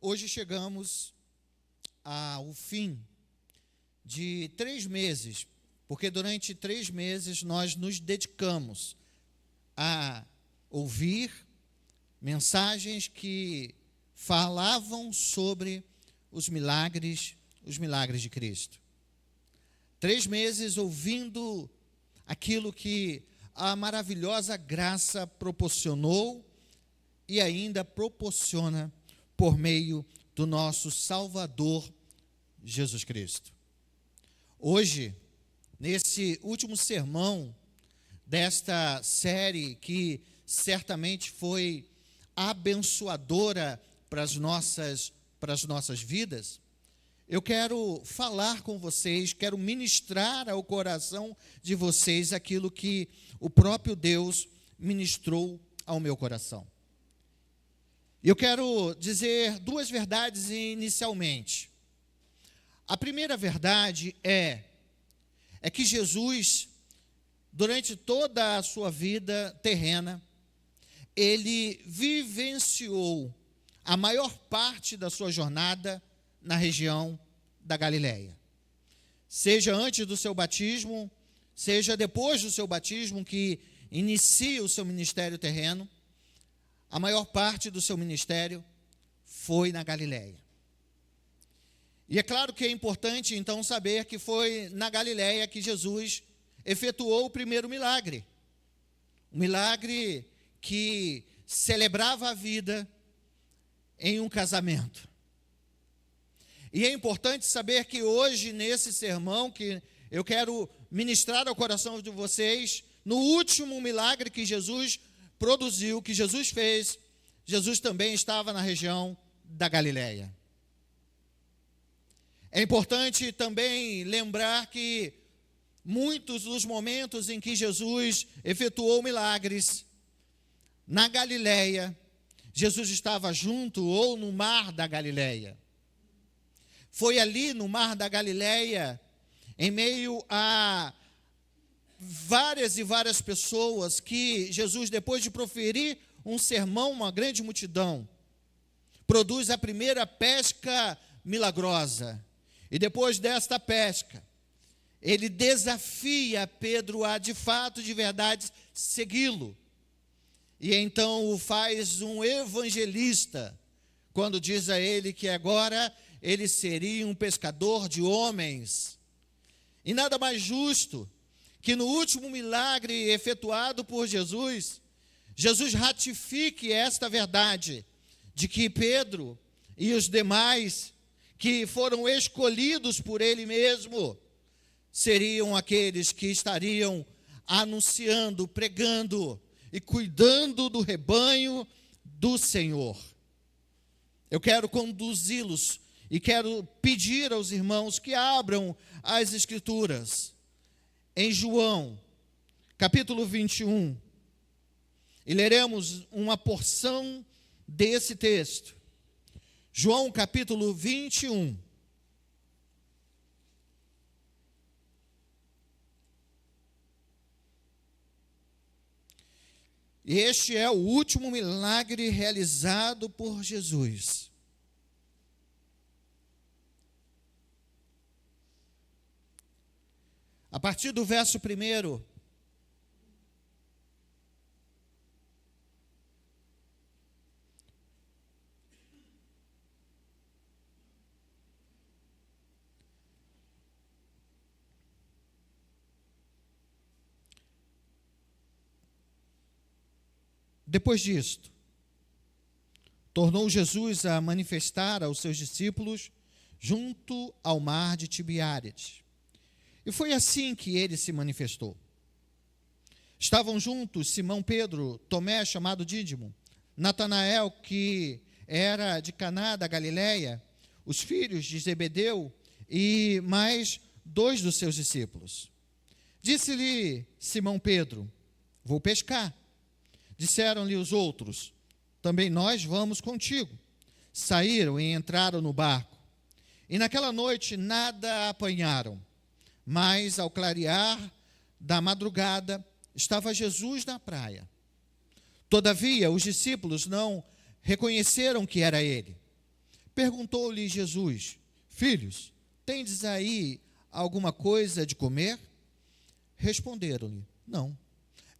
Hoje chegamos ao fim de 3 meses, porque durante 3 meses nós nos dedicamos a ouvir mensagens que falavam sobre os milagres de Cristo. 3 meses ouvindo aquilo que a maravilhosa graça proporcionou e ainda proporciona por meio do nosso Salvador Jesus Cristo. Hoje, nesse último sermão desta série que certamente foi abençoadora para as nossas vidas, eu quero falar com vocês, quero ministrar ao coração de vocês aquilo que o próprio Deus ministrou ao meu coração. Eu quero dizer 2 verdades inicialmente. A primeira verdade é que Jesus, durante toda a sua vida terrena, ele vivenciou a maior parte da sua jornada na região da Galileia. Seja antes do seu batismo, seja depois do seu batismo, que inicia o seu ministério terreno, a maior parte do seu ministério foi na Galileia. E é claro que é importante, então, saber que foi na Galileia que Jesus efetuou o primeiro milagre. Um milagre que celebrava a vida em um casamento. E é importante saber que hoje, nesse sermão, que eu quero ministrar ao coração de vocês, no último milagre que Jesus produziu, que Jesus fez, Jesus também estava na região da Galileia. É importante também lembrar que muitos dos momentos em que Jesus efetuou milagres na Galileia, Jesus estava junto ou no mar da Galileia. Foi ali no mar da Galileia, em meio a várias e várias pessoas, que Jesus, depois de proferir um sermão, uma grande multidão, produz a primeira pesca milagrosa. E depois desta pesca, ele desafia Pedro a, de fato, de verdade, segui-lo. E então o faz um evangelista, quando diz a ele que agora ele seria um pescador de homens. E nada mais justo que no último milagre efetuado por Jesus, Jesus ratifique esta verdade, de que Pedro e os demais que foram escolhidos por ele mesmo, seriam aqueles que estariam anunciando, pregando e cuidando do rebanho do Senhor. Eu quero conduzi-los e quero pedir aos irmãos que abram as Escrituras em João, capítulo 21, e leremos uma porção desse texto. João, capítulo 21. E este é o último milagre realizado por Jesus. A partir do verso 1, depois disto, tornou Jesus a manifestar aos seus discípulos junto ao mar de Tiberíades. E foi assim que ele se manifestou. Estavam juntos Simão Pedro, Tomé, chamado Dídimo, Natanael, que era de Caná da Galileia, os filhos de Zebedeu e mais 2 dos seus discípulos. Disse-lhe Simão Pedro: vou pescar. Disseram-lhe os outros: também nós vamos contigo. Saíram e entraram no barco. E naquela noite nada apanharam. Mas ao clarear da madrugada, estava Jesus na praia. Todavia, os discípulos não reconheceram que era ele. Perguntou-lhe Jesus: Filhos, tendes aí alguma coisa de comer? Responderam-lhe: Não.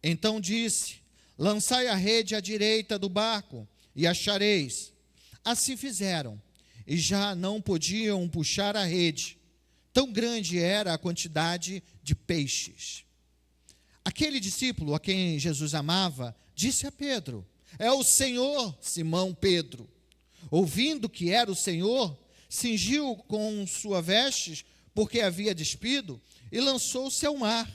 Então disse: Lançai a rede à direita do barco e achareis. Assim fizeram, e já não podiam puxar a rede, tão grande era a quantidade de peixes. Aquele discípulo a quem Jesus amava disse a Pedro: É o Senhor. Simão Pedro, ouvindo que era o Senhor, cingiu com sua veste, porque havia despido, e lançou-se ao mar.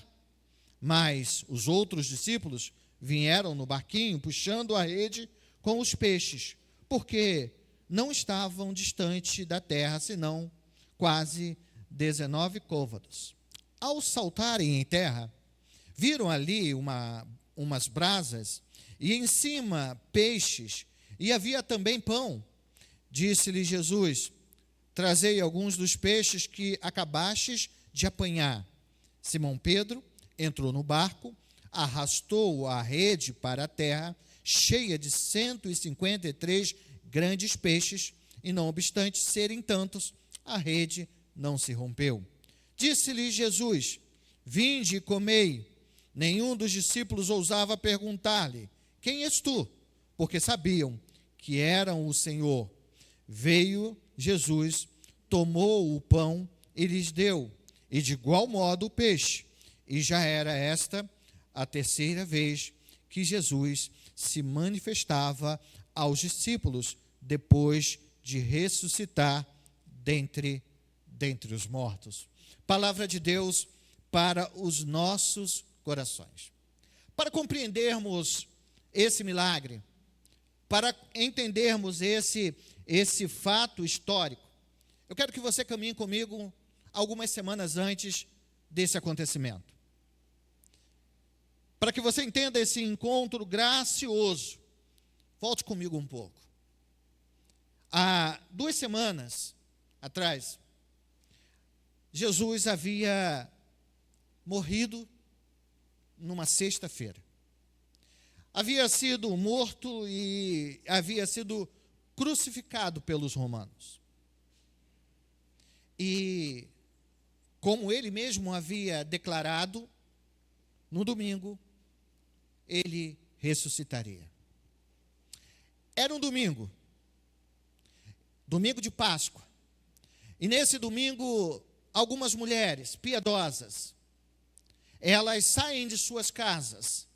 Mas os outros discípulos vieram no barquinho, puxando a rede com os peixes, porque não estavam distante da terra, senão quase 19 côvados. Ao saltarem em terra, viram ali umas brasas, e em cima peixes, e havia também pão. Disse-lhe Jesus: Trazei alguns dos peixes que acabastes de apanhar. Simão Pedro entrou no barco, arrastou a rede para a terra, cheia de 153 grandes peixes, e não obstante serem tantos, a rede não se rompeu. Disse-lhe Jesus: Vinde e comei. Nenhum dos discípulos ousava perguntar-lhe: Quem és tu? Porque sabiam que eram o Senhor. Veio Jesus, tomou o pão e lhes deu, e de igual modo o peixe. E já era esta a terceira vez que Jesus se manifestava aos discípulos, depois de ressuscitar dentre os mortos. Palavra de Deus para os nossos corações. Para compreendermos esse milagre, para entendermos esse fato histórico, eu quero que você caminhe comigo algumas semanas antes desse acontecimento. Para que você entenda esse encontro gracioso, volte comigo um pouco. Há 2 semanas atrás, Jesus havia morrido numa sexta-feira. Havia sido morto e havia sido crucificado pelos romanos. E, como ele mesmo havia declarado, no domingo, ele ressuscitaria. Era um domingo de Páscoa. E nesse domingo, algumas mulheres piedosas, elas saem de suas casas,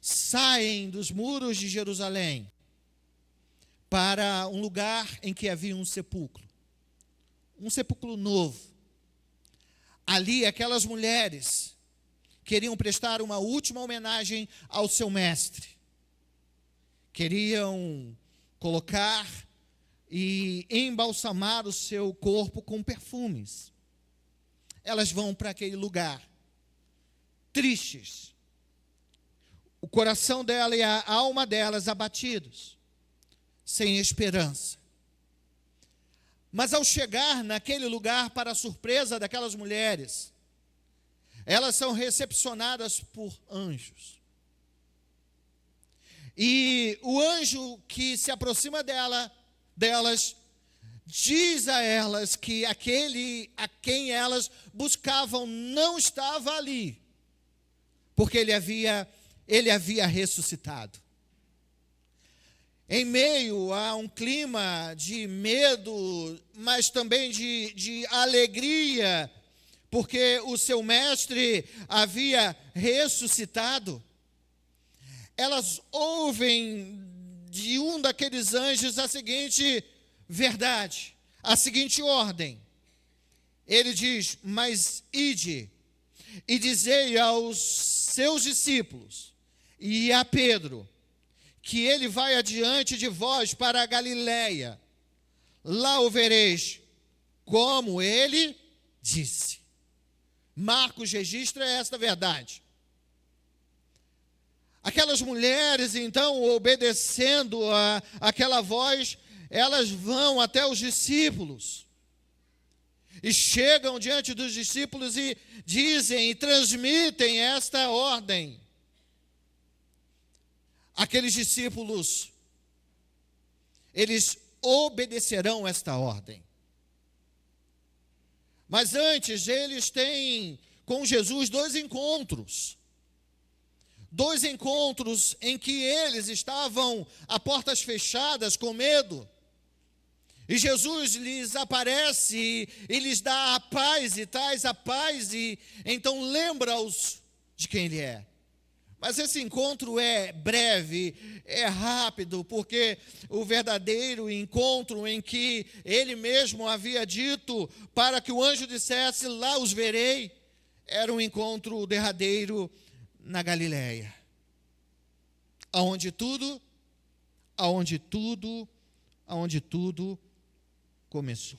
saem dos muros de Jerusalém, para um lugar em que havia um sepulcro novo. Ali, aquelas mulheres queriam prestar uma última homenagem ao seu mestre. Queriam colocar e embalsamar o seu corpo com perfumes. Elas vão para aquele lugar, tristes, o coração dela e a alma delas abatidos, sem esperança. Mas ao chegar naquele lugar, para a surpresa daquelas mulheres, elas são recepcionadas por anjos. E o anjo que se aproxima delas, diz a elas que aquele a quem elas buscavam não estava ali, porque ele havia ressuscitado. Em meio a um clima de medo, mas também de alegria, porque o seu mestre havia ressuscitado, elas ouvem de um daqueles anjos a seguinte verdade, a seguinte ordem. Ele diz: Mas ide e dizei aos seus discípulos e a Pedro que ele vai adiante de vós para a Galiléia. Lá o vereis, como ele disse. Marcos registra esta verdade. Aquelas mulheres, então, obedecendo aquela voz, elas vão até os discípulos. E chegam diante dos discípulos e dizem e transmitem esta ordem. Aqueles discípulos, eles obedecerão esta ordem. Mas antes, eles têm com Jesus dois encontros em que eles estavam a portas fechadas com medo. E Jesus lhes aparece e lhes dá a paz, e traz a paz, e então lembra-os de quem Ele é. Mas esse encontro é breve, é rápido, porque o verdadeiro encontro em que Ele mesmo havia dito para que o anjo dissesse, lá os verei, era um encontro derradeiro na Galileia, aonde tudo começou.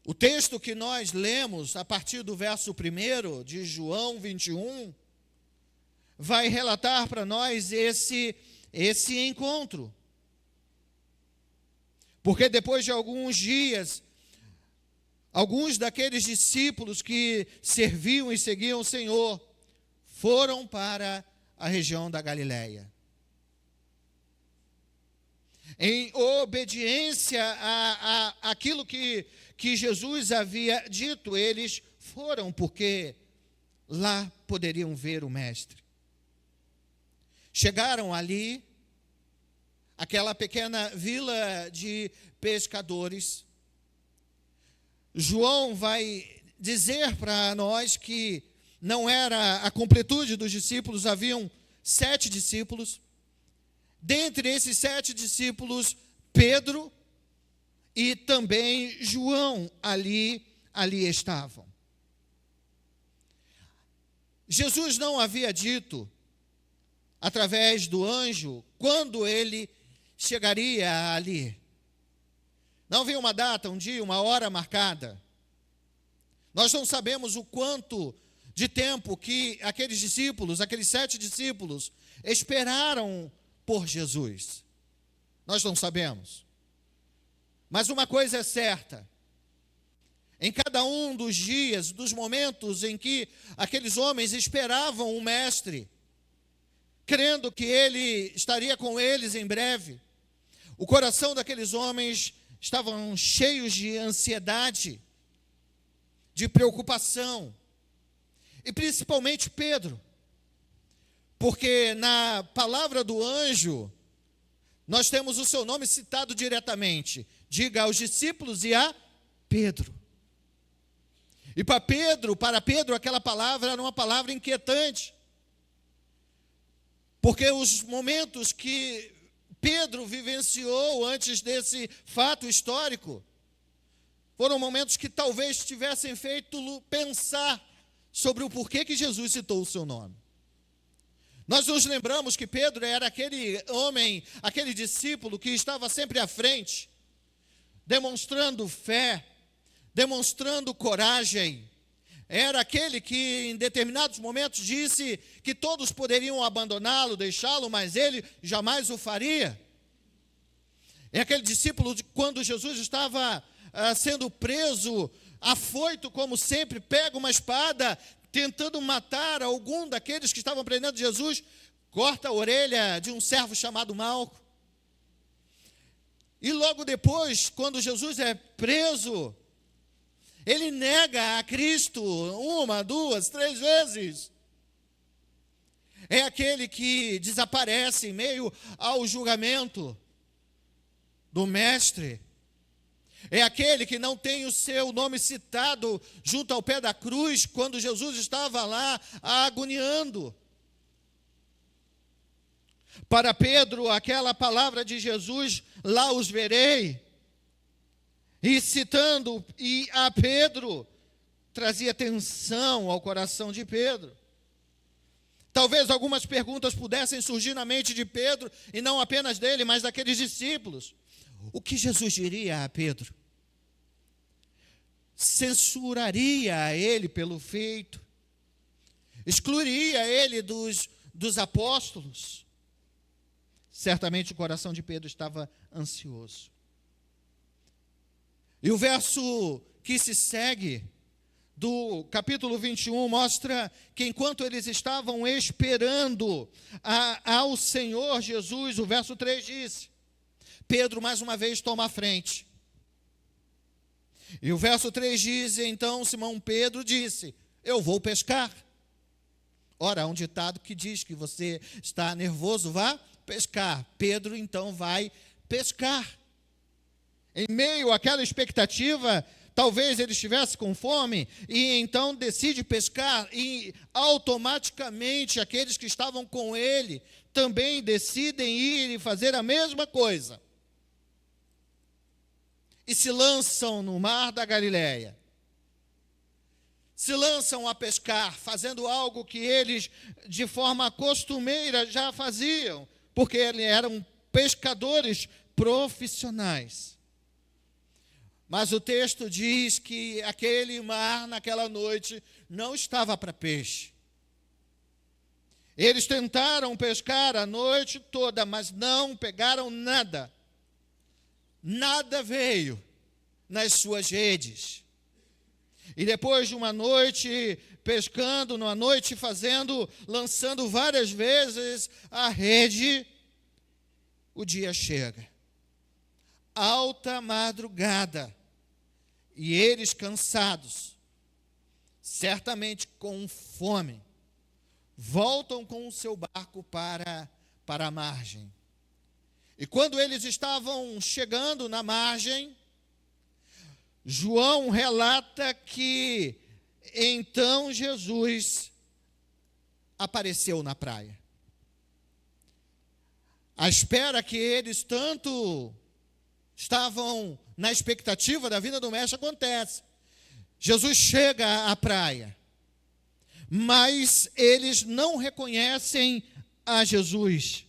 O texto que nós lemos, a partir do verso 1 de João 21, vai relatar para nós esse encontro. Porque depois de alguns dias, alguns daqueles discípulos que serviam e seguiam o Senhor, foram para a região da Galileia. Em obediência àquilo que Jesus havia dito, eles foram, porque lá poderiam ver o Mestre. Chegaram ali, aquela pequena vila de pescadores. João vai dizer para nós que não era a completude dos discípulos, haviam 7 discípulos. Dentre esses 7 discípulos, Pedro e também João ali estavam. Jesus não havia dito, através do anjo, quando ele chegaria ali. Não havia uma data, um dia, uma hora marcada. Nós não sabemos o quanto de tempo que aqueles discípulos, aqueles 7 discípulos, esperaram por Jesus. Nós não sabemos. Mas uma coisa é certa: em cada um dos dias, dos momentos em que aqueles homens esperavam o Mestre, crendo que Ele estaria com eles em breve, o coração daqueles homens estavam cheios de ansiedade, de preocupação, e principalmente Pedro, porque na palavra do anjo, nós temos o seu nome citado diretamente. Diga aos discípulos e a Pedro. E para Pedro, aquela palavra era uma palavra inquietante. Porque os momentos que Pedro vivenciou antes desse fato histórico, foram momentos que talvez tivessem feito pensar sobre o porquê que Jesus citou o seu nome. Nós nos lembramos que Pedro era aquele homem, aquele discípulo que estava sempre à frente, demonstrando fé, demonstrando coragem. Era aquele que em determinados momentos disse que todos poderiam abandoná-lo, deixá-lo, mas ele jamais o faria. É aquele discípulo de quando Jesus estava sendo preso, afoito como sempre, pega uma espada, tentando matar algum daqueles que estavam prendendo Jesus, corta a orelha de um servo chamado Malco. E logo depois, quando Jesus é preso, ele nega a Cristo 1, 2, 3 vezes. É aquele que desaparece em meio ao julgamento do Mestre. É aquele que não tem o seu nome citado junto ao pé da cruz, quando Jesus estava lá agoniando. Para Pedro, aquela palavra de Jesus, lá os verei, e citando e a Pedro, trazia tensão ao coração de Pedro. Talvez algumas perguntas pudessem surgir na mente de Pedro, e não apenas dele, mas daqueles discípulos. O que Jesus diria a Pedro? Censuraria a ele pelo feito? Excluiria ele dos apóstolos? Certamente o coração de Pedro estava ansioso. E o verso que se segue, do capítulo 21, mostra que enquanto eles estavam esperando ao Senhor Jesus, o verso 3 diz: Pedro mais uma vez toma a frente. E o verso 3 diz: então Simão Pedro disse: eu vou pescar. Ora, há um ditado que diz que você está nervoso, vá pescar. Pedro então vai pescar. Em meio àquela expectativa, talvez ele estivesse com fome, e então decide pescar, e automaticamente aqueles que estavam com ele também decidem ir e fazer a mesma coisa. E se lançam no mar da Galileia. Se lançam a pescar, fazendo algo que eles, de forma costumeira, já faziam, porque eles eram pescadores profissionais. Mas o texto diz que aquele mar, naquela noite, não estava para peixe. Eles tentaram pescar a noite toda, mas não pegaram nada. Nada veio nas suas redes. E depois de uma noite pescando, numa noite lançando várias vezes a rede, o dia chega. Alta madrugada. E eles cansados, certamente com fome, voltam com o seu barco para a margem. E quando eles estavam chegando na margem, João relata que então Jesus apareceu na praia. À espera que eles tanto estavam na expectativa da vinda do mestre, acontece. Jesus chega à praia, mas eles não reconhecem a Jesus.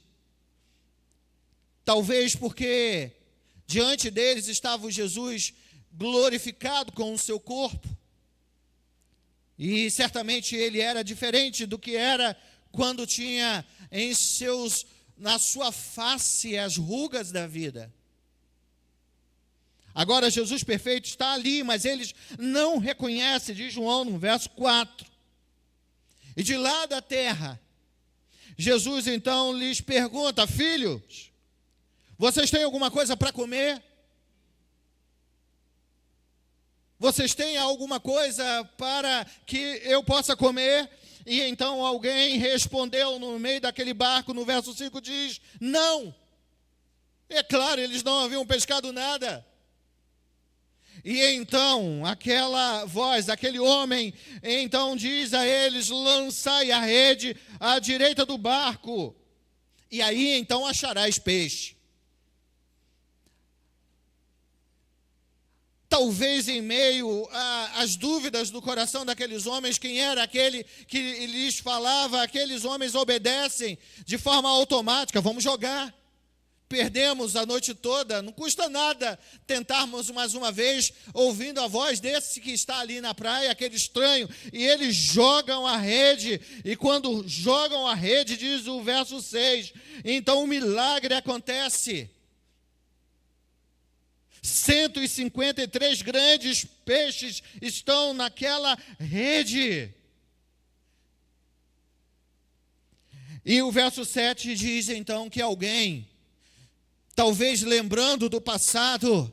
Talvez porque diante deles estava o Jesus glorificado com o seu corpo. E certamente ele era diferente do que era quando tinha na sua face as rugas da vida. Agora Jesus perfeito está ali, mas eles não reconhecem, diz João no verso 4. E de lá da terra, Jesus então lhes pergunta: filhos, vocês têm alguma coisa para comer? Vocês têm alguma coisa para que eu possa comer? E então alguém respondeu no meio daquele barco, no verso 5 diz: não. É claro, eles não haviam pescado nada. E então, aquela voz, aquele homem, então diz a eles: lançai a rede à direita do barco, e aí então acharás peixe. Talvez em meio às dúvidas do coração daqueles homens, quem era aquele que lhes falava, aqueles homens obedecem de forma automática: vamos jogar. Perdemos a noite toda, não custa nada tentarmos mais uma vez, ouvindo a voz desse que está ali na praia, aquele estranho, e eles jogam a rede, e quando jogam a rede, diz o verso 6, então um milagre acontece. 153 grandes peixes estão naquela rede. E o verso 7 diz então que alguém, talvez lembrando do passado,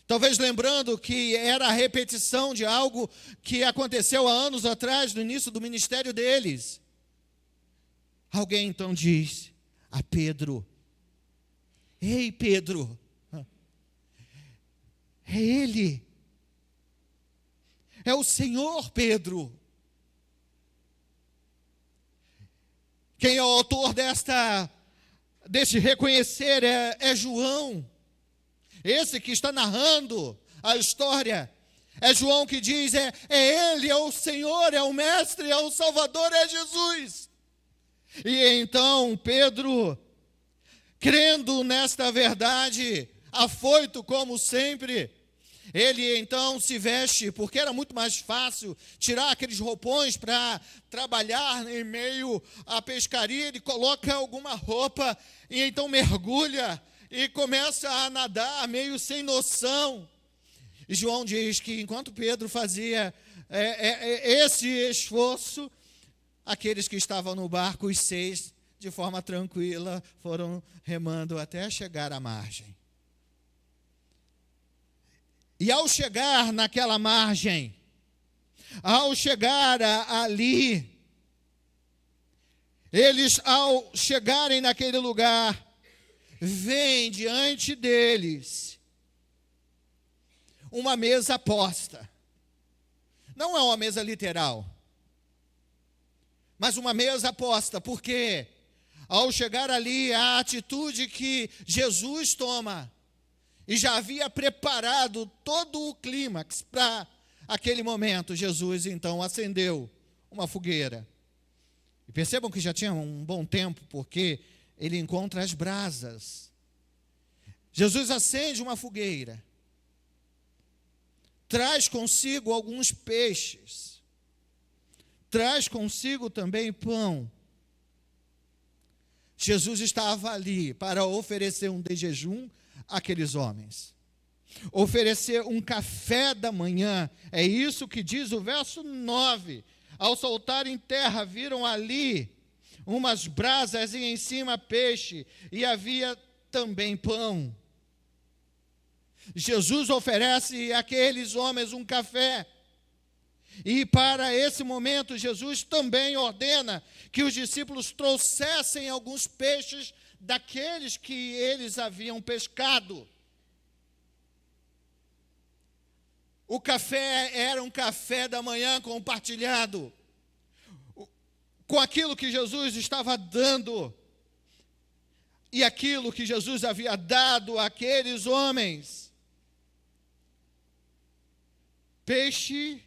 talvez lembrando que era a repetição de algo que aconteceu há anos atrás, no início do ministério deles, alguém então diz a Pedro: ei Pedro, é ele, é o Senhor Pedro. Quem é o autor deste reconhecer é João, esse que está narrando a história. É João que diz, é ele, é o Senhor, é o Mestre, é o Salvador, é Jesus. E então Pedro, crendo nesta verdade, afoito como sempre, ele então se veste, porque era muito mais fácil tirar aqueles roupões para trabalhar em meio à pescaria. Ele coloca alguma roupa e então mergulha e começa a nadar meio sem noção. E João diz que enquanto Pedro fazia esse esforço, aqueles que estavam no barco, os 6, de forma tranquila, foram remando até chegar à margem. E ao chegar naquela margem, ao chegar ali, eles, ao chegarem naquele lugar, veem diante deles uma mesa posta. Não é uma mesa literal, mas uma mesa posta, porque ao chegar ali, a atitude que Jesus toma, e já havia preparado todo o clímax para aquele momento, Jesus então acendeu uma fogueira. E percebam que já tinha um bom tempo, porque ele encontra as brasas. Jesus acende uma fogueira, traz consigo alguns peixes, traz consigo também pão. Jesus estava ali para oferecer um de jejum àqueles homens, oferecer um café da manhã. É isso que diz o verso 9. Ao saltar em terra, viram ali umas brasas e em cima peixe, e havia também pão. Jesus oferece àqueles homens um café. E para esse momento, Jesus também ordena que os discípulos trouxessem alguns peixes daqueles que eles haviam pescado. O café era um café da manhã compartilhado com aquilo que Jesus estava dando e aquilo que Jesus havia dado àqueles homens. Peixe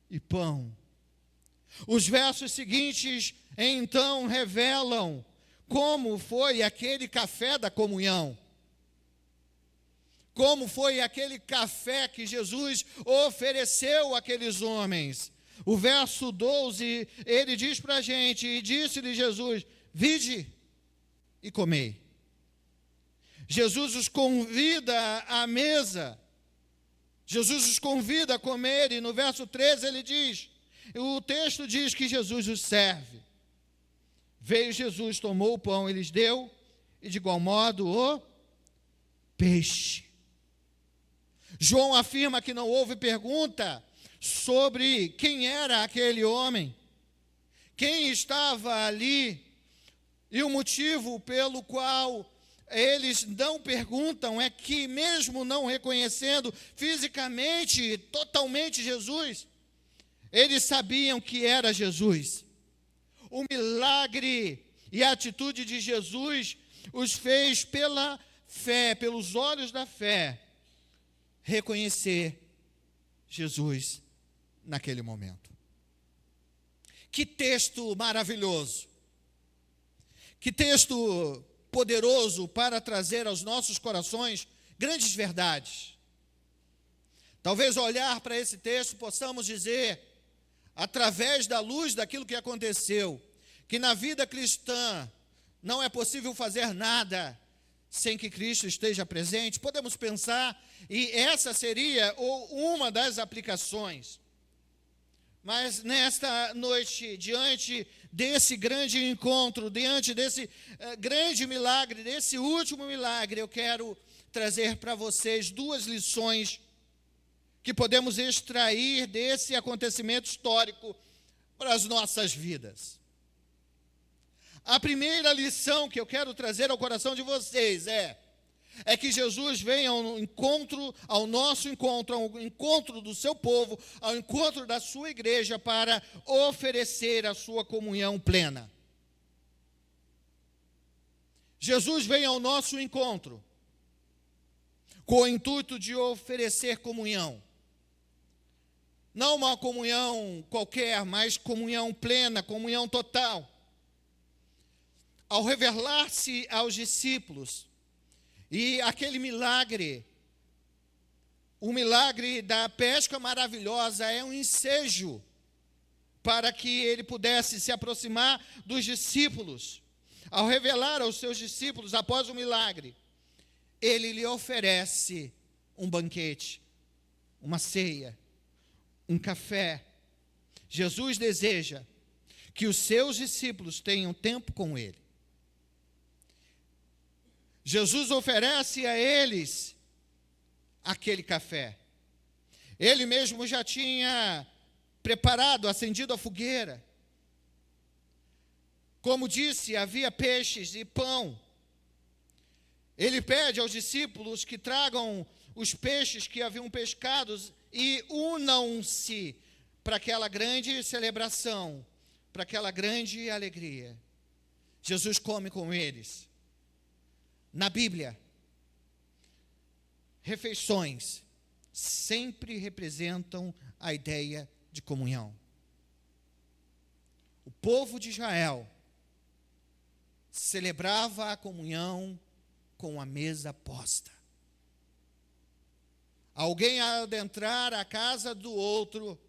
e pão. Os versos seguintes, então, revelam como foi aquele café da comunhão. Como foi aquele café que Jesus ofereceu àqueles homens. O verso 12, ele diz para a gente: e disse-lhe Jesus, vinde e comei. Jesus os convida à mesa. Jesus os convida a comer, e no verso 13 ele diz, o texto diz que Jesus os serve. Veio Jesus, tomou o pão e lhes deu, e de igual modo o peixe. João afirma que não houve pergunta sobre quem era aquele homem, quem estava ali, e o motivo pelo qual eles não perguntam é que, mesmo não reconhecendo fisicamente, totalmente Jesus, eles sabiam que era Jesus. O milagre e a atitude de Jesus os fez pela fé, pelos olhos da fé, reconhecer Jesus naquele momento. Que texto maravilhoso! Que texto poderoso para trazer aos nossos corações grandes verdades. Talvez ao olhar para esse texto possamos dizer, através da luz daquilo que aconteceu, que na vida cristã não é possível fazer nada sem que Cristo esteja presente. Podemos pensar, e essa seria uma das aplicações. Mas nesta noite, diante desse grande encontro, diante desse grande milagre, desse último milagre, eu quero trazer para vocês duas lições que podemos extrair desse acontecimento histórico para as nossas vidas. A primeira lição que eu quero trazer ao coração de vocês é que Jesus vem ao nosso encontro, ao encontro do seu povo, ao encontro da sua igreja, para oferecer a sua comunhão plena. Jesus vem ao nosso encontro com o intuito de oferecer comunhão. Não uma comunhão qualquer, mas comunhão plena, comunhão total. Ao revelar-se aos discípulos, e aquele milagre, o milagre da pesca maravilhosa, é um ensejo para que ele pudesse se aproximar dos discípulos. Ao revelar aos seus discípulos, após o milagre, ele lhe oferece um banquete, uma ceia, um café. Jesus deseja que os seus discípulos tenham tempo com ele. Jesus oferece a eles aquele café. Ele mesmo já tinha preparado, acendido a fogueira. Como disse, havia peixes e pão. Ele pede aos discípulos que tragam os peixes que haviam pescados e unam-se para aquela grande celebração, para aquela grande alegria. Jesus come com eles. Na Bíblia, refeições sempre representam a ideia de comunhão. O povo de Israel celebrava a comunhão com a mesa posta. Alguém ao adentrar a casa do outro,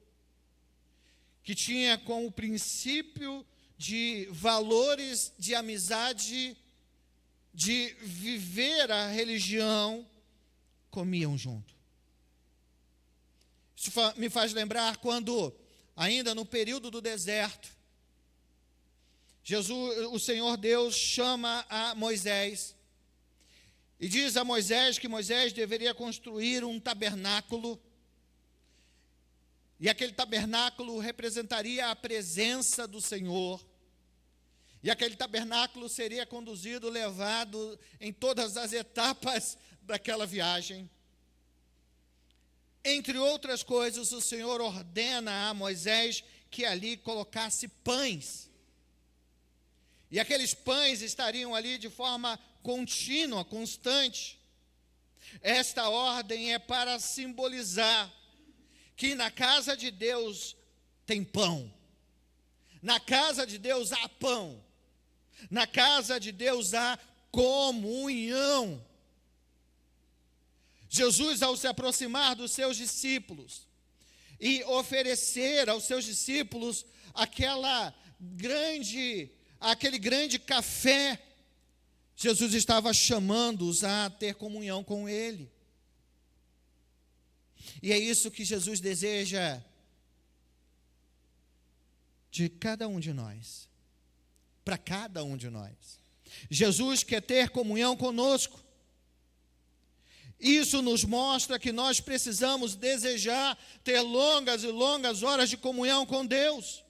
que tinha como princípio de valores de amizade, de viver a religião, comiam junto. Isso me faz lembrar quando, ainda no período do deserto, o Senhor Deus chama a Moisés e diz a Moisés que Moisés deveria construir um tabernáculo, e aquele tabernáculo representaria a presença do Senhor, e aquele tabernáculo seria conduzido, levado em todas as etapas daquela viagem. Entre outras coisas, o Senhor ordena a Moisés que ali colocasse pães. E aqueles pães estariam ali de forma contínua, constante. Esta ordem é para simbolizar que na casa de Deus tem pão. Na casa de Deus há pão. Na casa de Deus há comunhão. Jesus, ao se aproximar dos seus discípulos e oferecer aos seus discípulos aquele grande café, Jesus estava chamando-os a ter comunhão com Ele. E é isso que Jesus deseja de cada um de nós, para cada um de nós. Jesus quer ter comunhão conosco. Isso nos mostra que nós precisamos desejar ter longas e longas horas de comunhão com Deus.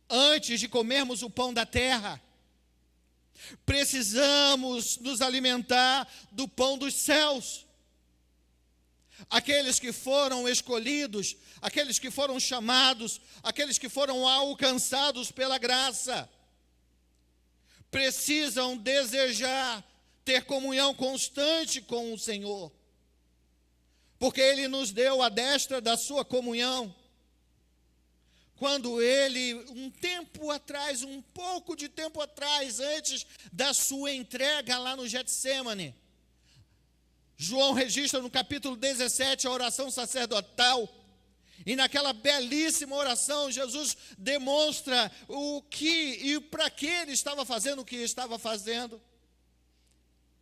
Antes de comermos o pão da terra, precisamos nos alimentar do pão dos céus. Aqueles que foram escolhidos, aqueles que foram chamados, aqueles que foram alcançados pela graça, precisam desejar ter comunhão constante com o Senhor, porque Ele nos deu a destra da sua comunhão. Quando Ele, um pouco de tempo atrás, antes da sua entrega lá no Getsêmani, João registra no capítulo 17 a oração sacerdotal, e naquela belíssima oração, Jesus demonstra o que e para que Ele estava fazendo o que estava fazendo.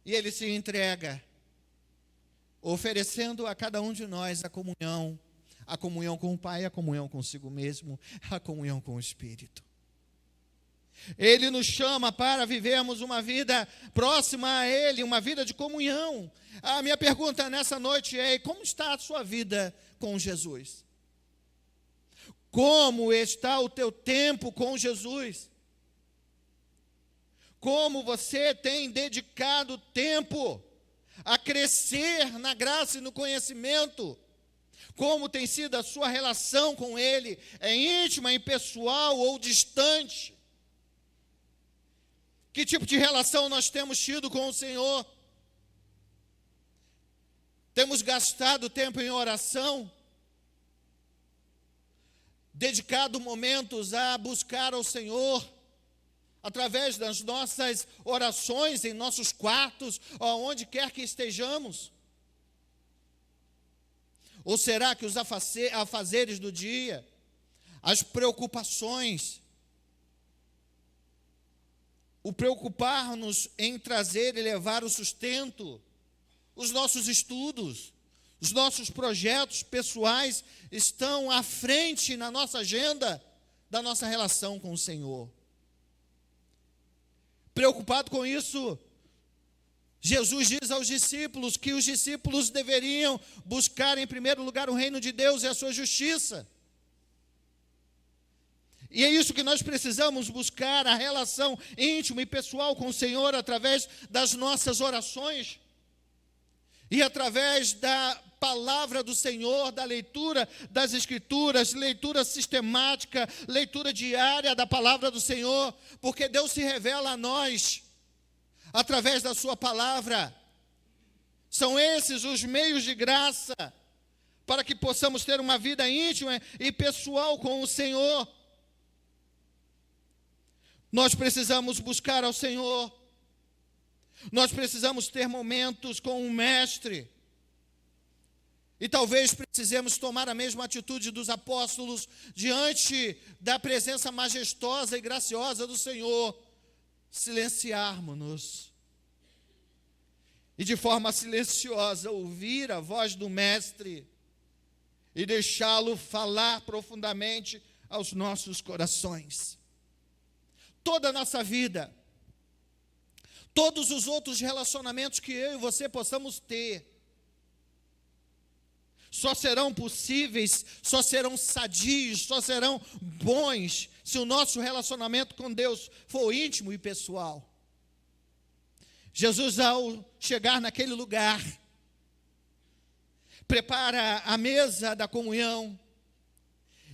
E Ele se entrega, oferecendo a cada um de nós a comunhão com o Pai, a comunhão consigo mesmo, a comunhão com o Espírito. Ele nos chama para vivermos uma vida próxima a Ele, uma vida de comunhão. A minha pergunta nessa noite é: como está a sua vida com Jesus? Como está o teu tempo com Jesus? Como você tem dedicado tempo a crescer na graça e no conhecimento? Como tem sido a sua relação com Ele? É íntima, impessoal ou distante? Que tipo de relação nós temos tido com o Senhor? Temos gastado tempo em oração? Dedicado momentos a buscar ao Senhor? Através das nossas orações, em nossos quartos, onde quer que estejamos? Ou será que os afazeres do dia, as preocupações, o preocupar-nos em trazer e levar o sustento, os nossos estudos, os nossos projetos pessoais estão à frente na nossa agenda da nossa relação com o Senhor. Preocupado com isso, Jesus diz aos discípulos que os discípulos deveriam buscar em primeiro lugar o reino de Deus e a sua justiça. E é isso que nós precisamos buscar, a relação íntima e pessoal com o Senhor através das nossas orações e através da palavra do Senhor, da leitura das Escrituras, leitura sistemática, leitura diária da palavra do Senhor, porque Deus se revela a nós através da sua palavra. São esses os meios de graça para que possamos ter uma vida íntima e pessoal com o Senhor. Nós precisamos buscar ao Senhor. Nós precisamos ter momentos com o Mestre. E talvez precisemos tomar a mesma atitude dos apóstolos diante da presença majestosa e graciosa do Senhor. Silenciarmos-nos. E de forma silenciosa ouvir a voz do Mestre e deixá-lo falar profundamente aos nossos corações. Toda a nossa vida, todos os outros relacionamentos que eu e você possamos ter, só serão possíveis, só serão sadios, só serão bons, se o nosso relacionamento com Deus for íntimo e pessoal. Jesus, ao chegar naquele lugar, prepara a mesa da comunhão,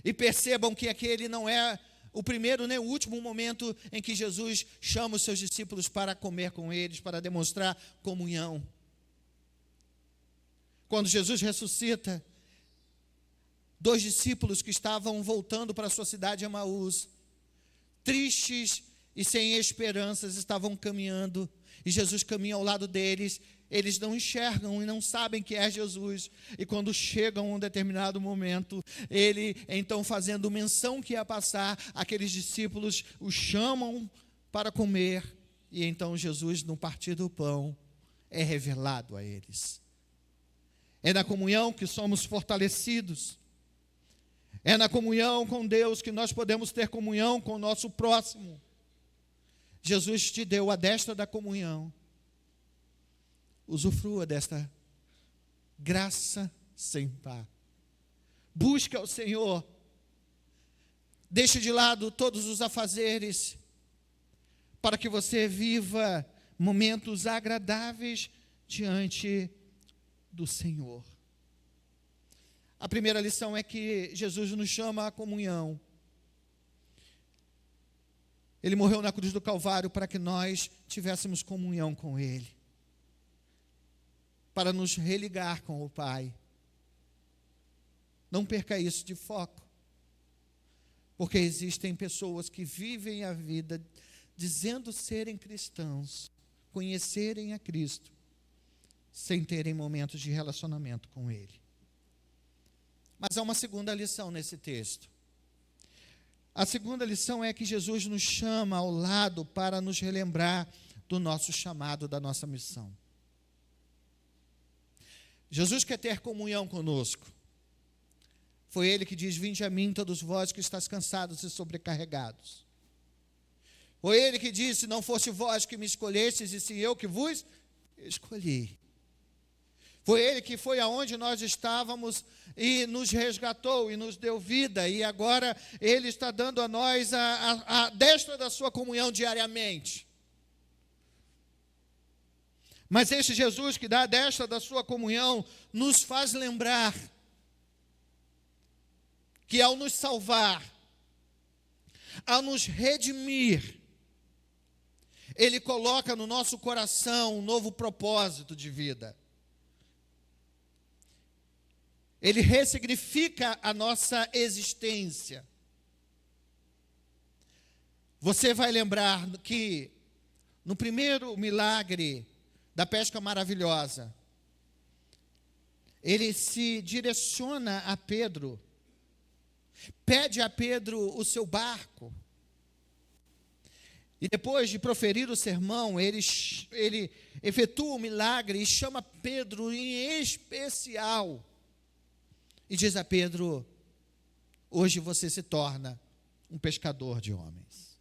e percebam que aquele não é o primeiro nem o último momento em que Jesus chama os seus discípulos para comer com eles, para demonstrar comunhão. Quando Jesus ressuscita, 2 discípulos que estavam voltando para a sua cidade Emaús, tristes e sem esperanças, estavam caminhando, e Jesus caminha ao lado deles. Eles não enxergam e não sabem que é Jesus. E quando chegam a um determinado momento, ele, então, fazendo menção que ia passar, aqueles discípulos o chamam para comer. E então Jesus, no partir do pão, é revelado a eles. É na comunhão que somos fortalecidos. É na comunhão com Deus que nós podemos ter comunhão com o nosso próximo. Jesus te deu a destra da comunhão. Usufrua desta graça sem par. Busca o Senhor. Deixe de lado todos os afazeres, para que você viva momentos agradáveis diante do Senhor. A primeira lição é que Jesus nos chama à comunhão. Ele morreu na cruz do Calvário para que nós tivéssemos comunhão com Ele, para nos religar com o Pai. Não perca isso de foco, porque existem pessoas que vivem a vida dizendo serem cristãos, conhecerem a Cristo, sem terem momentos de relacionamento com Ele. Mas há uma segunda lição nesse texto. A segunda lição é que Jesus nos chama ao lado para nos relembrar do nosso chamado, da nossa missão. Jesus quer ter comunhão conosco. Foi Ele que diz: vinde a mim todos vós que estáis cansados e sobrecarregados. Foi Ele que disse: não fosse vós que me escolhestes, e sim eu que vos escolhi. Foi Ele que foi aonde nós estávamos e nos resgatou e nos deu vida, e agora Ele está dando a nós a destra da sua comunhão diariamente. Mas este Jesus que dá a destra da sua comunhão nos faz lembrar que ao nos salvar, ao nos redimir, Ele coloca no nosso coração um novo propósito de vida. Ele ressignifica a nossa existência. Você vai lembrar que no primeiro milagre da pesca maravilhosa, ele se direciona a Pedro, pede a Pedro o seu barco, e depois de proferir o sermão, ele efetua o milagre e chama Pedro em especial, e diz a Pedro: hoje você se torna um pescador de homens.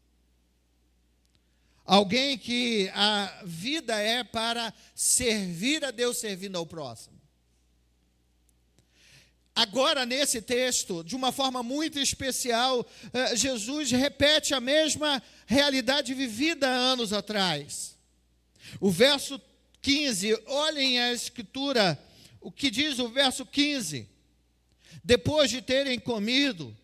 Alguém que a vida é para servir a Deus, servindo ao próximo. Agora, nesse texto, de uma forma muito especial, Jesus repete a mesma realidade vivida anos atrás. O verso 15, olhem a Escritura, o que diz o verso 15. Depois de terem comido,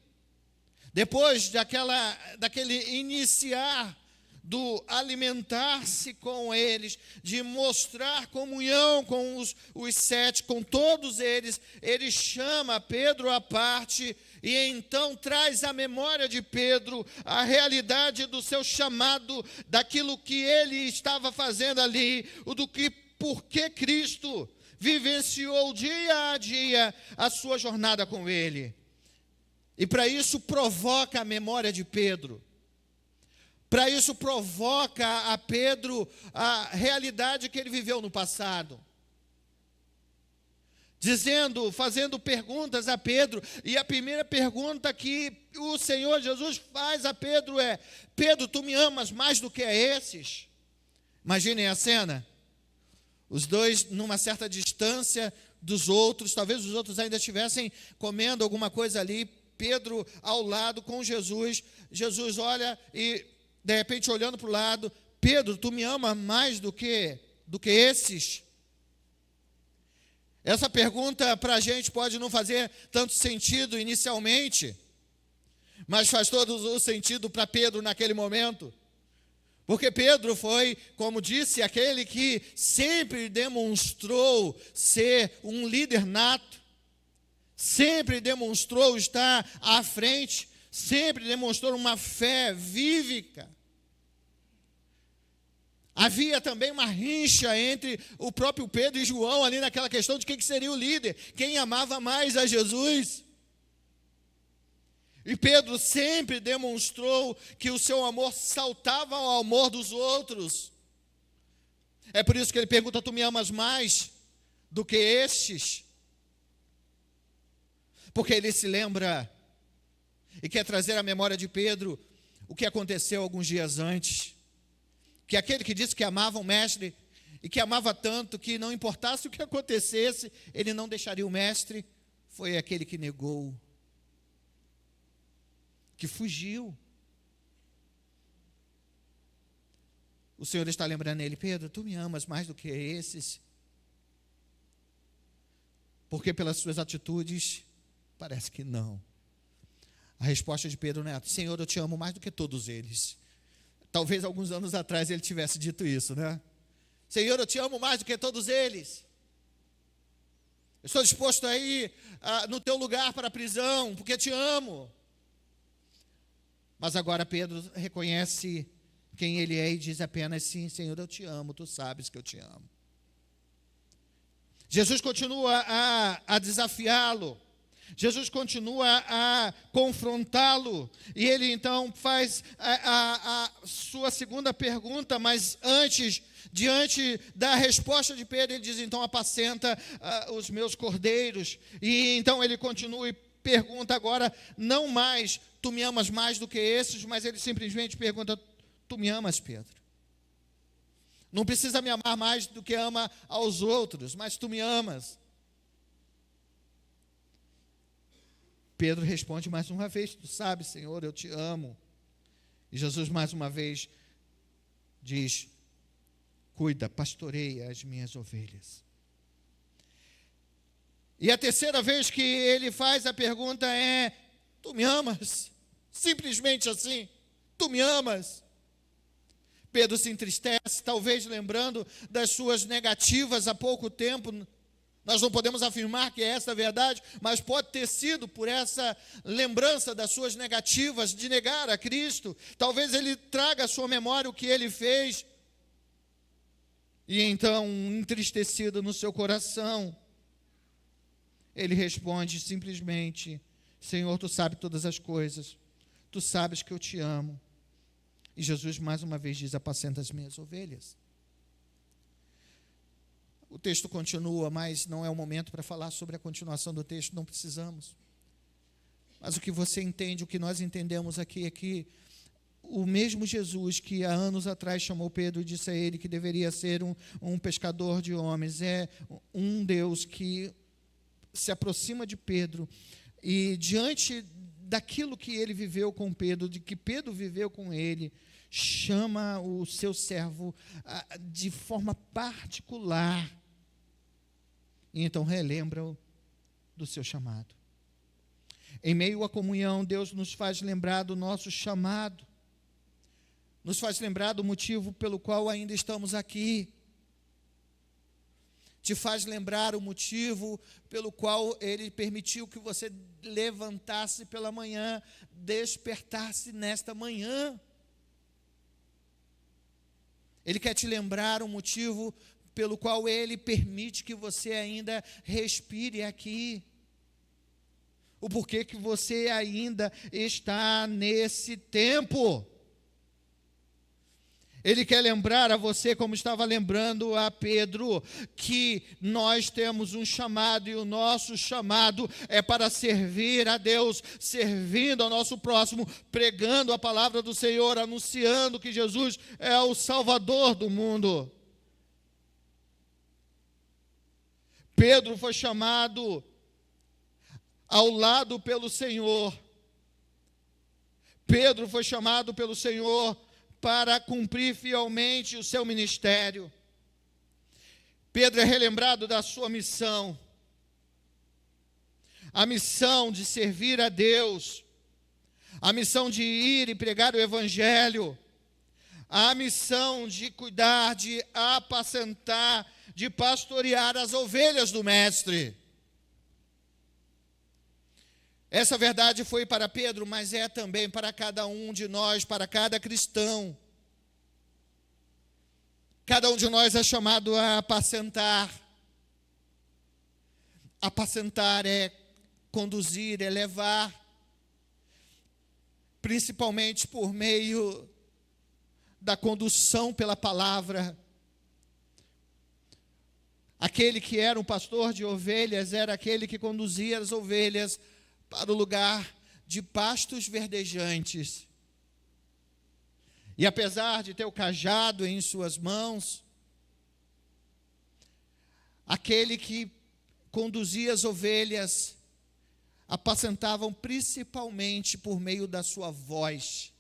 depois daquele iniciar do alimentar-se com eles, de mostrar comunhão com os 7, com todos eles, ele chama Pedro à parte e então traz à memória de Pedro a realidade do seu chamado, daquilo que ele estava fazendo ali, por que Cristo vivenciou dia a dia a sua jornada com ele. E para isso provoca a memória de Pedro. Para isso provoca a Pedro a realidade que ele viveu no passado. Fazendo perguntas a Pedro. E a primeira pergunta que o Senhor Jesus faz a Pedro é: Pedro, tu me amas mais do que a esses? Imaginem a cena. Os dois numa certa distância dos outros. Talvez os outros ainda estivessem comendo alguma coisa ali. Pedro ao lado com Jesus. Jesus olha e, de repente, olhando para o lado: Pedro, tu me amas mais do que esses? Essa pergunta para a gente pode não fazer tanto sentido inicialmente, mas faz todo o sentido para Pedro naquele momento. Porque Pedro foi, como disse, aquele que sempre demonstrou ser um líder nato, sempre demonstrou estar à frente, sempre demonstrou uma fé vívica. Havia também uma rixa entre o próprio Pedro e João ali naquela questão de quem que seria o líder, quem amava mais a Jesus. E Pedro sempre demonstrou que o seu amor saltava ao amor dos outros. É por isso que ele pergunta: tu me amas mais do que estes? Porque ele se lembra e quer trazer à memória de Pedro o que aconteceu alguns dias antes. Que aquele que disse que amava o mestre e que amava tanto que não importasse o que acontecesse, ele não deixaria o mestre, foi aquele que negou, que fugiu. O Senhor está lembrando ele: Pedro, tu me amas mais do que esses? Porque pelas suas atitudes, parece que não. A resposta de Pedro é: Senhor, eu te amo mais do que todos eles. Talvez alguns anos atrás ele tivesse dito isso, né? Senhor, eu te amo mais do que todos eles. Eu estou disposto a ir no teu lugar para a prisão, porque te amo. Mas agora Pedro reconhece quem ele é e diz apenas: sim, Senhor, eu te amo, tu sabes que eu te amo. Jesus continua a desafiá-lo. Jesus continua a confrontá-lo, e ele então faz a sua segunda pergunta, mas antes, diante da resposta de Pedro, ele diz: então apacenta os meus cordeiros. E então ele continua e pergunta agora, não mais, tu me amas mais do que esses, mas ele simplesmente pergunta: tu me amas, Pedro? Não precisa me amar mais do que ama aos outros, mas tu me amas. Pedro responde mais uma vez: tu sabes, Senhor, eu te amo. E Jesus mais uma vez diz: cuida, pastoreia as minhas ovelhas. E a terceira vez que ele faz a pergunta é: tu me amas? Simplesmente assim, tu me amas? Pedro se entristece, talvez lembrando das suas negativas há pouco tempo. Nós não podemos afirmar que é essa a verdade, mas pode ter sido por essa lembrança das suas negativas, de negar a Cristo. Talvez ele traga à sua memória o que ele fez. E então, entristecido no seu coração, ele responde simplesmente: Senhor, tu sabes todas as coisas, tu sabes que eu te amo. E Jesus mais uma vez diz: apacenta as minhas ovelhas. O texto continua, mas não é o momento para falar sobre a continuação do texto, não precisamos. Mas o que você entende, o que nós entendemos aqui é que o mesmo Jesus que há anos atrás chamou Pedro e disse a ele que deveria ser um pescador de homens, é um Deus que se aproxima de Pedro e diante daquilo que ele viveu com Pedro, de que Pedro viveu com ele, chama o seu servo de forma particular e então relembra-o do seu chamado. Em meio à comunhão, Deus nos faz lembrar do nosso chamado, nos faz lembrar do motivo pelo qual ainda estamos aqui, te faz lembrar o motivo pelo qual Ele permitiu que você levantasse pela manhã, despertasse nesta manhã. Ele quer te lembrar o motivo pelo qual Ele permite que você ainda respire aqui. O porquê que você ainda está nesse tempo. Ele quer lembrar a você, como estava lembrando a Pedro, que nós temos um chamado e o nosso chamado é para servir a Deus, servindo ao nosso próximo, pregando a palavra do Senhor, anunciando que Jesus é o Salvador do mundo. Pedro foi chamado ao lado pelo Senhor. Pedro foi chamado pelo Senhor para cumprir fielmente o seu ministério. Pedro é relembrado da sua missão. A missão de servir a Deus. A missão de ir e pregar o Evangelho. A missão de cuidar, de apacentar, de pastorear as ovelhas do Mestre. Essa verdade foi para Pedro, mas é também para cada um de nós, para cada cristão. Cada um de nós é chamado a apacentar. Apacentar é conduzir, é levar, principalmente por meio da condução pela palavra. Aquele que era um pastor de ovelhas era aquele que conduzia as ovelhas para o lugar de pastos verdejantes. E apesar de ter o cajado em suas mãos, aquele que conduzia as ovelhas apacentavam principalmente por meio da sua voz,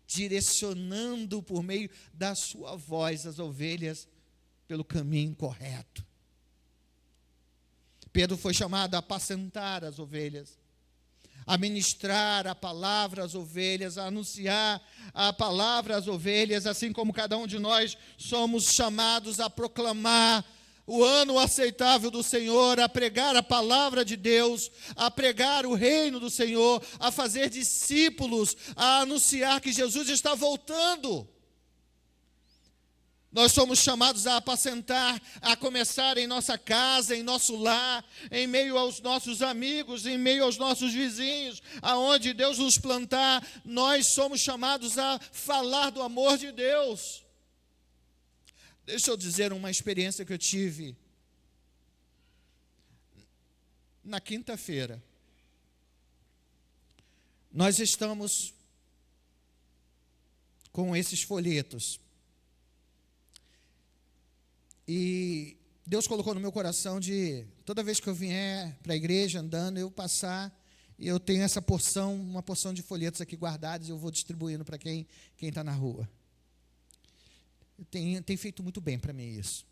direcionando por meio da sua voz as ovelhas pelo caminho correto. Pedro foi chamado a apacentar as ovelhas, a ministrar a palavra às ovelhas, a anunciar a palavra às ovelhas, assim como cada um de nós somos chamados a proclamar o ano aceitável do Senhor, a pregar a palavra de Deus, a pregar o reino do Senhor, a fazer discípulos, a anunciar que Jesus está voltando. Nós somos chamados a apacentar, a começar em nossa casa, em nosso lar, em meio aos nossos amigos, em meio aos nossos vizinhos, aonde Deus nos plantar, nós somos chamados a falar do amor de Deus. Deixa eu dizer uma experiência que eu tive na quinta-feira. Nós estamos com esses folhetos. E Deus colocou no meu coração de, toda vez que eu vier para a igreja andando, eu passar, e eu tenho essa porção, uma porção de folhetos aqui guardados, e eu vou distribuindo para quem está na rua. Tem feito muito bem para mim isso.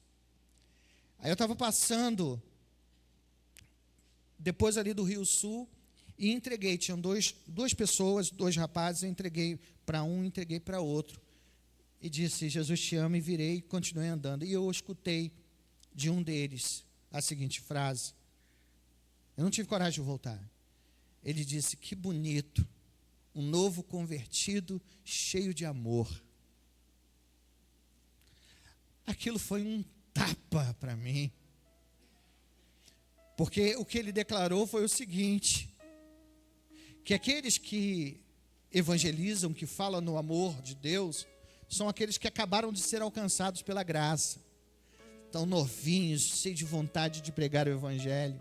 Aí eu estava passando, depois ali do Rio Sul, e entreguei, tinham duas pessoas, dois rapazes, eu entreguei para um, entreguei para outro. E disse, Jesus te ama, e virei e continuei andando. E eu escutei de um deles a seguinte frase. Eu não tive coragem de voltar. Ele disse, que bonito, um novo convertido cheio de amor. Aquilo foi um tapa para mim. Porque o que ele declarou foi o seguinte, que aqueles que evangelizam, que falam no amor de Deus, são aqueles que acabaram de ser alcançados pela graça. Estão novinhos, cheios de vontade de pregar o Evangelho.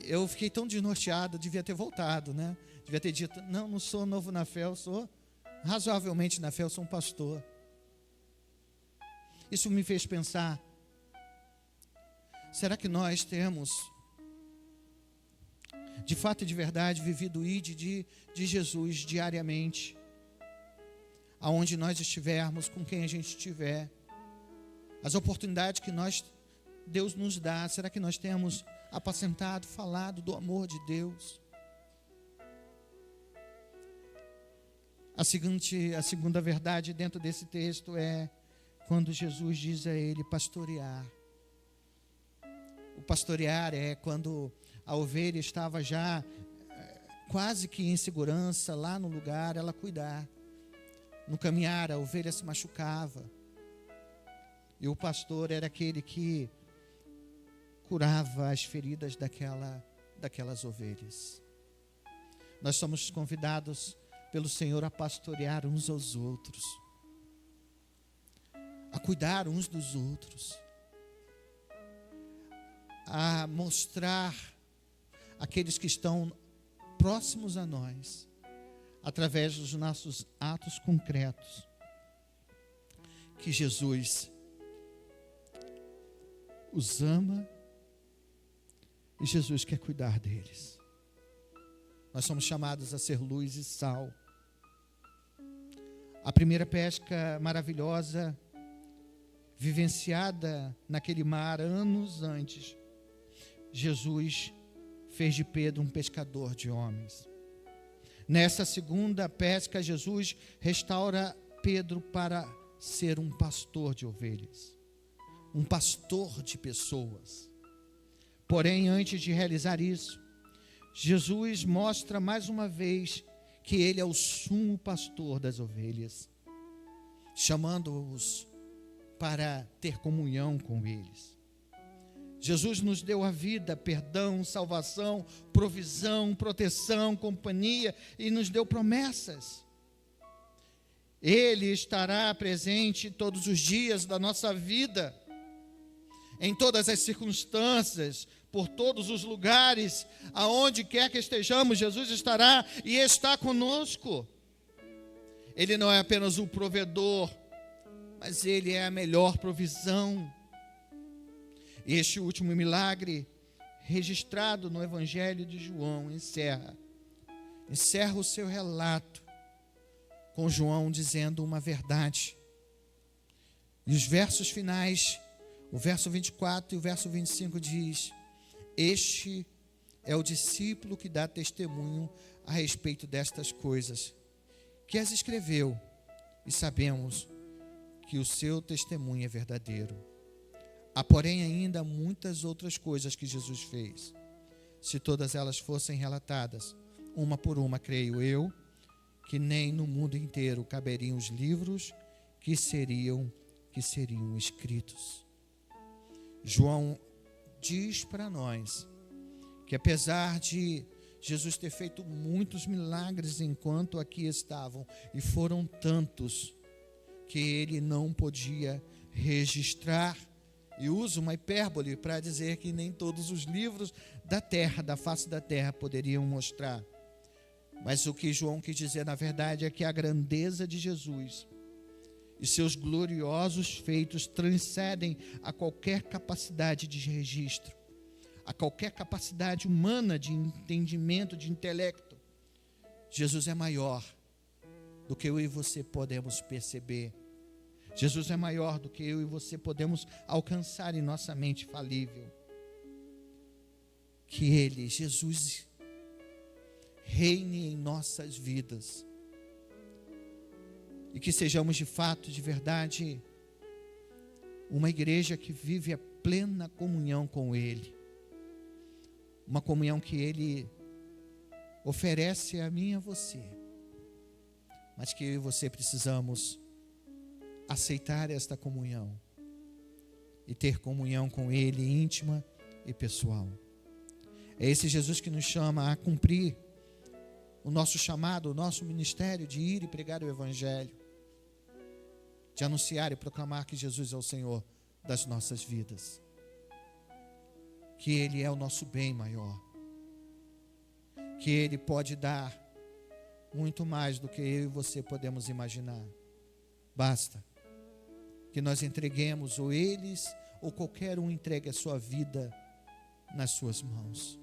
eu fiquei tão desnorteado, devia ter voltado, né? Devia ter dito, não sou novo na fé, eu sou razoavelmente na fé, eu sou um pastor. Isso me fez pensar, será que nós temos, de fato e de verdade, vivido o ID de Jesus diariamente, aonde nós estivermos, com quem a gente estiver, as oportunidades que Deus nos dá, será que nós temos apacentado, falado do amor de Deus? A segunda verdade dentro desse texto é quando Jesus diz a ele pastorear. O pastorear é quando a ovelha estava já quase que em segurança lá no lugar, ela cuidar. No caminhar, a ovelha se machucava. E o pastor era aquele que curava as feridas daquelas ovelhas. Nós somos convidados pelo Senhor a pastorear uns aos outros, a cuidar uns dos outros, a mostrar aqueles que estão próximos a nós, através dos nossos atos concretos, que Jesus os ama e Jesus quer cuidar deles. Nós somos chamados a ser luz e sal. A primeira pesca maravilhosa, vivenciada naquele mar anos antes, Jesus fez de Pedro um pescador de homens. Nessa segunda pesca, Jesus restaura Pedro para ser um pastor de ovelhas, um pastor de pessoas. Porém, antes de realizar isso, Jesus mostra mais uma vez que ele é o sumo pastor das ovelhas, chamando-os para ter comunhão com eles. Jesus nos deu a vida, perdão, salvação, provisão, proteção, companhia e nos deu promessas. Ele estará presente todos os dias da nossa vida, em todas as circunstâncias, por todos os lugares, aonde quer que estejamos, Jesus estará e está conosco. Ele não é apenas o provedor, mas Ele é a melhor provisão. Este último milagre, registrado no Evangelho de João, encerra o seu relato, com João dizendo uma verdade. E os versos finais, o verso 24 e o verso 25 diz: este é o discípulo que dá testemunho a respeito destas coisas, que as escreveu, e sabemos que o seu testemunho é verdadeiro. Há, porém, ainda muitas outras coisas que Jesus fez. Se todas elas fossem relatadas, uma por uma, creio eu, que nem no mundo inteiro caberiam os livros que seriam escritos. João diz para nós que, apesar de Jesus ter feito muitos milagres enquanto aqui estavam, e foram tantos que ele não podia registrar, e usa uma hipérbole para dizer que nem todos os livros da terra, da face da terra, poderiam mostrar. Mas o que João quis dizer, na verdade, é que a grandeza de Jesus e seus gloriosos feitos transcendem a qualquer capacidade de registro, a qualquer capacidade humana de entendimento, de intelecto. Jesus é maior do que eu e você podemos perceber. Jesus é maior do que eu e você podemos alcançar em nossa mente falível. Que Ele, Jesus, reine em nossas vidas. E que sejamos de fato, de verdade, uma igreja que vive a plena comunhão com Ele. Uma comunhão que Ele oferece a mim e a você. Mas que eu e você precisamos aceitar esta comunhão e ter comunhão com Ele íntima e pessoal. É esse Jesus que nos chama a cumprir o nosso chamado, o nosso ministério de ir e pregar o Evangelho, de anunciar e proclamar que Jesus é o Senhor das nossas vidas, que Ele é o nosso bem maior, que Ele pode dar muito mais do que eu e você podemos imaginar. Basta que nós entreguemos, ou eles, ou qualquer um entregue a sua vida nas suas mãos.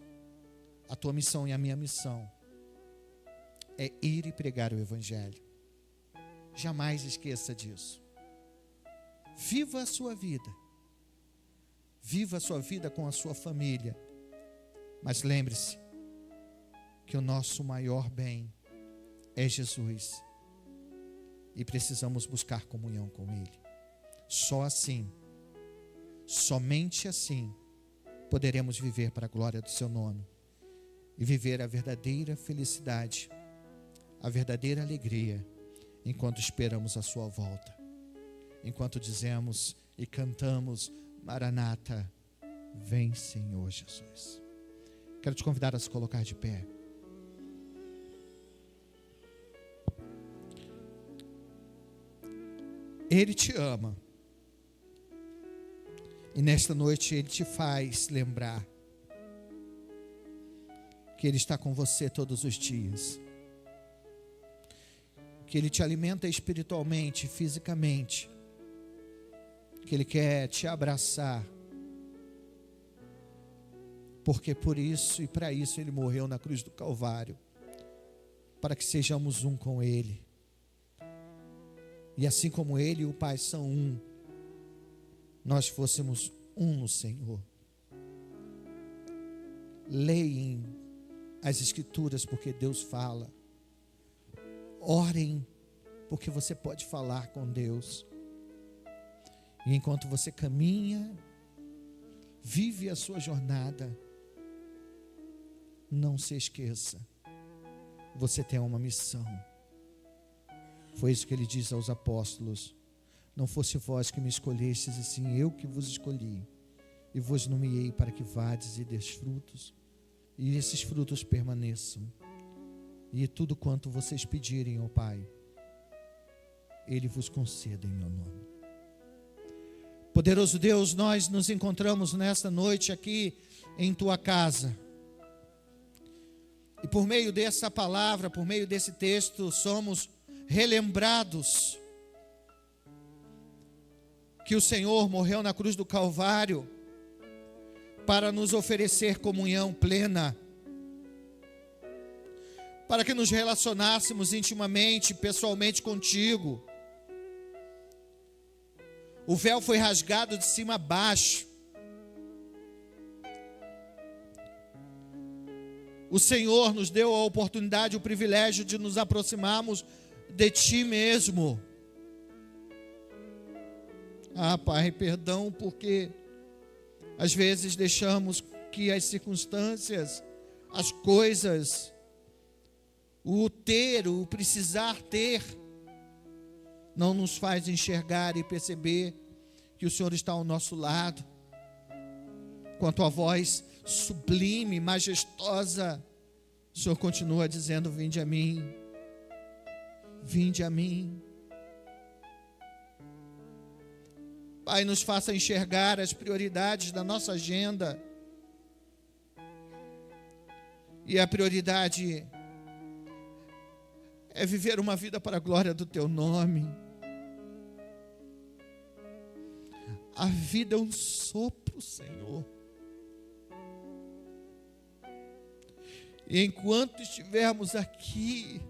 A tua missão e a minha missão é ir e pregar o Evangelho. Jamais esqueça disso. Viva a sua vida. Viva a sua vida com a sua família. Mas lembre-se que o nosso maior bem é Jesus. E precisamos buscar comunhão com Ele. Só assim, somente assim, poderemos viver para a glória do seu nome. E viver a verdadeira felicidade, a verdadeira alegria, enquanto esperamos a sua volta. Enquanto dizemos e cantamos, Maranata, vem Senhor Jesus. Quero te convidar a se colocar de pé. Ele te ama. E nesta noite Ele te faz lembrar que Ele está com você todos os dias. Que Ele te alimenta espiritualmente, fisicamente. Que Ele quer te abraçar. Porque por isso e para isso Ele morreu na cruz do Calvário. Para que sejamos um com Ele. E assim como Ele e o Pai são um, nós fôssemos um no Senhor. Leem as Escrituras porque Deus fala. Orem porque você pode falar com Deus. E enquanto você caminha, vive a sua jornada, não se esqueça, você tem uma missão. Foi isso que Ele diz aos apóstolos: não fosse vós que me escolhestes, e sim eu que vos escolhi, e vos nomeei para que vades e deis frutos, e esses frutos permaneçam. E tudo quanto vocês pedirem ao Pai, Ele vos conceda em meu nome. Poderoso Deus, nós nos encontramos nesta noite aqui em Tua casa. E por meio dessa palavra, por meio desse texto, somos relembrados que o Senhor morreu na cruz do Calvário para nos oferecer comunhão plena, para que nos relacionássemos intimamente, pessoalmente contigo. O véu foi rasgado de cima a baixo. O Senhor nos deu a oportunidade, o privilégio de nos aproximarmos de Ti mesmo. Ah, Pai, perdão, porque às vezes deixamos que as circunstâncias, as coisas, o ter, o precisar ter, não nos faz enxergar e perceber que o Senhor está ao nosso lado. Com a Tua voz sublime, majestosa, o Senhor continua dizendo: vinde a mim, vinde a mim. Pai, nos faça enxergar as prioridades da nossa agenda. E a prioridade é viver uma vida para a glória do Teu nome. A vida é um sopro, Senhor. E enquanto estivermos aqui,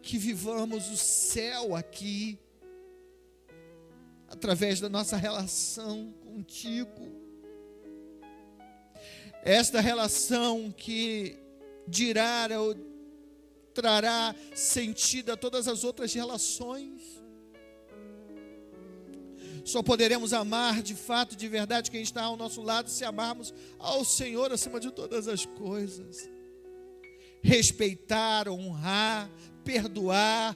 que vivamos o céu aqui, através da nossa relação contigo. Esta relação que dirá ou trará sentido a todas as outras relações. Só poderemos amar de fato, de verdade, quem está ao nosso lado, se amarmos ao Senhor acima de todas as coisas. Respeitar, honrar, perdoar.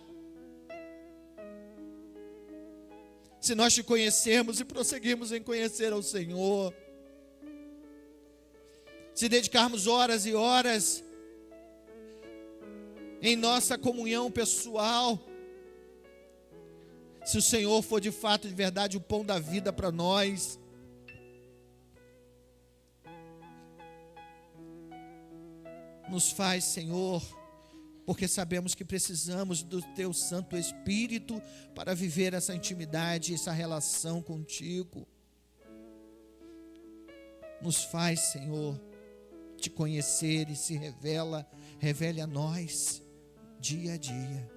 Se nós te conhecermos e prosseguirmos em conhecer ao Senhor, se dedicarmos horas e horas em nossa comunhão pessoal, se o Senhor for de fato, de verdade, o pão da vida para nós, Nos faz, Senhor, porque sabemos que precisamos do Teu Santo Espírito para viver essa intimidade, essa relação contigo. Nos faz, Senhor, Te conhecer e se revele a nós dia a dia.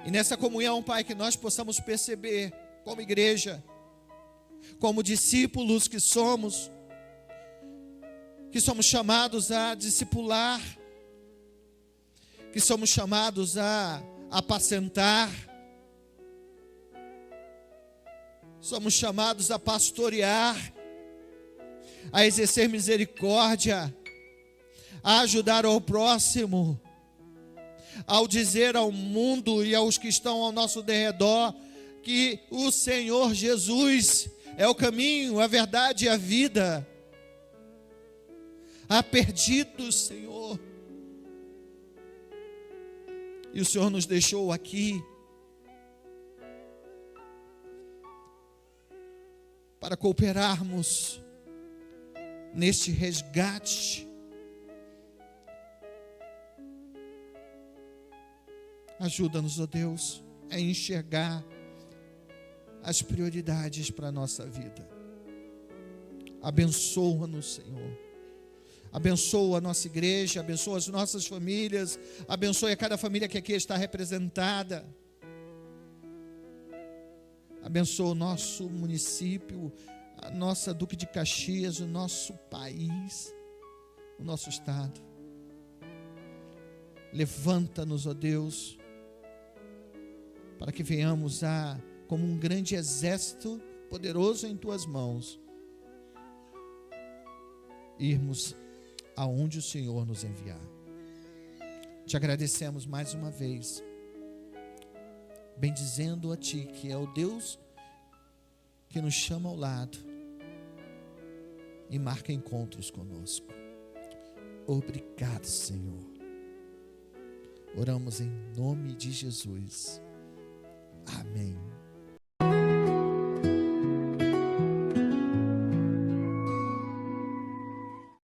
E nessa comunhão, Pai, que nós possamos perceber como igreja, como discípulos que somos chamados a discipular, que somos chamados a apacentar, somos chamados a pastorear, a exercer misericórdia, a ajudar ao próximo, ao dizer ao mundo e aos que estão ao nosso derredor que o Senhor Jesus é o caminho, a verdade e a vida. Há perdidos, Senhor, e o Senhor nos deixou aqui para cooperarmos neste resgate. Ajuda-nos, ó Deus, a enxergar as prioridades para a nossa vida. Abençoa-nos, Senhor. Abençoa a nossa igreja, abençoa as nossas famílias, abençoe a cada família que aqui está representada. Abençoa o nosso município, a nossa Duque de Caxias, o nosso país, o nosso estado. Levanta-nos, ó Deus, para que venhamos como um grande exército poderoso em Tuas mãos, irmos aonde o Senhor nos enviar. Te agradecemos mais uma vez, bendizendo a Ti, que é o Deus que nos chama ao lado e marca encontros conosco. Obrigado, Senhor. Oramos em nome de Jesus.